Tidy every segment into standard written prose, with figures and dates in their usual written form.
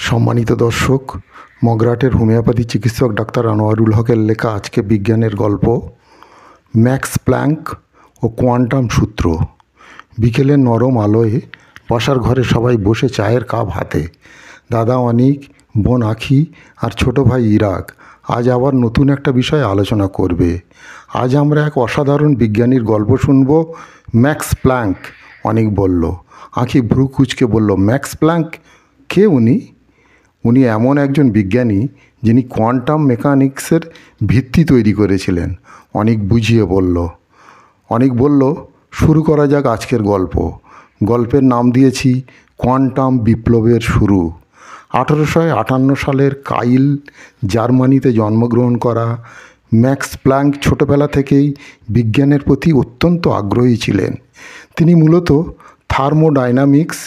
সম্মানিত দর্শক, মগরাটের হোমিওপ্যাথি চিকিৎসক ডাক্তার আনোয়ারুল হকের লেখা আজকে বিজ্ঞানের গল্প ম্যাক্স প্ল্যাঙ্ক ও কোয়ান্টাম সূত্র। বিকেলের নরম আলোয় বসার ঘরে সবাই বসে চায়ের কাপ হাতে। দাদা অনিক, বোন আখি আর ছোট ভাই ইরাক আজ আবার নতুন একটা বিষয়ে আলোচনা করবে। আজ আমরা এক অসাধারণ বিজ্ঞানীর গল্প শুনব, ম্যাক্স প্ল্যাঙ্ক। অনিক বলল। আখি ভ্রু কুঁচকে বলল, ম্যাক্স প্ল্যাঙ্ক কে উনি? উনি এমন একজন বিজ্ঞানী যিনি কোয়ান্টাম মেকানিক্সের ভিত্তি তৈরি করেছিলেন। অনিক বুঝিয়ে বলল। অনিক বলল, শুরু করা যাক আজকের গল্প। গল্পের নাম দিয়েছি কোয়ান্টাম বিপ্লবের শুরু। 1858 সালের কাইল, জার্মানিতে জন্মগ্রহণ করা ম্যাক্স প্ল্যাঙ্ক ছোটোবেলা থেকেই বিজ্ঞানের প্রতি অত্যন্ত আগ্রহী ছিলেন। তিনি মূলত থার্মোডাইনামিক্স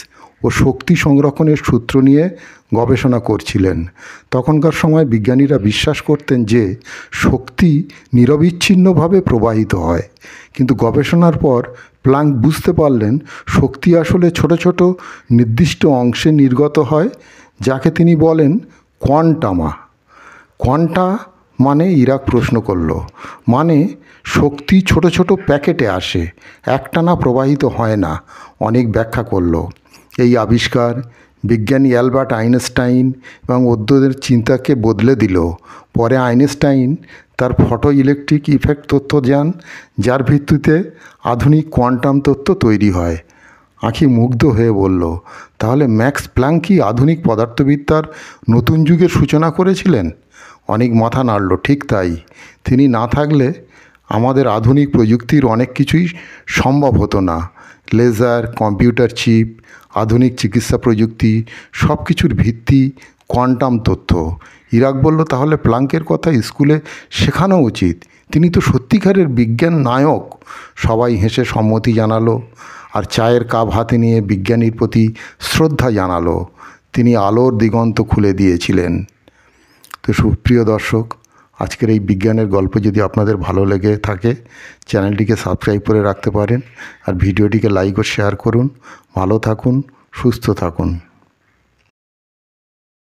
ও শক্তি সংরক্ষণের সূত্র নিয়ে গবেষণা করছিলেন। তখনকার সময় বিজ্ঞানীরা বিশ্বাস করতেন যে শক্তি নিরবিচ্ছিন্নভাবে প্রবাহিত হয়, কিন্তু গবেষণার পর প্ল্যাঙ্ক বুঝতে পারলেন শক্তি আসলে ছোট ছোট নির্দিষ্ট অংশে নির্গত হয়, যাকে তিনি বলেন কোয়ান্টামা। কোয়ান্টা মানে? ইরাক প্রশ্ন করল। মানে শক্তি ছোট ছোট প্যাকেটে আসে, একটানা প্রবাহিত হয় না। অনেক ব্যাখ্যা করল। এই আবিষ্কার বিজ্ঞানী অ্যালবার্ট আইনস্টাইন এবং অন্যদের চিন্তাকে বদলে দিল। পরে আইনস্টাইন তার ফটো ইলেকট্রিক ইফেক্ট তত্ত্ব দেন, যার ভিত্তিতে আধুনিক কোয়ান্টাম তত্ত্ব তৈরি হয়। আঁখি মুগ্ধ হয়ে বলল, তাহলে ম্যাক্স প্ল্যাঙ্ক কি আধুনিক পদার্থবিদ্যার নতুন যুগের সূচনা করেছিলেন? অনেক মাথা নাড়ল। ঠিক তাই। তিনি না থাকলে আমাদের আধুনিক প্রযুক্তির অনেক কিছুই সম্ভব হতো না। লেজার, কম্পিউটার চিপ, আধুনিক চিকিৎসা প্রযুক্তি, সব কিছুর ভিত্তি কোয়ান্টাম তথ্য। ইরাক বলল, তাহলে প্ল্যাঙ্কের কথা স্কুলে শেখানো উচিত। তিনি তো সত্যিকারের বিজ্ঞান নায়ক। সবাই হেসে সম্মতি জানালো আর চায়ের কাপ হাতে নিয়ে বিজ্ঞানীর প্রতি শ্রদ্ধা জানালো। তিনি আলোর দিগন্ত খুলে দিয়েছিলেন। তো সুপ্রিয় দর্শক, আজকের এই বিজ্ঞানের গল্প যদি আপনাদের ভালো লেগে থাকে, চ্যানেলটিকে সাবস্ক্রাইব করে রাখতে পারেন আর ভিডিওটিকে লাইক ও শেয়ার করুন। ভালো থাকুন, সুস্থ থাকুন।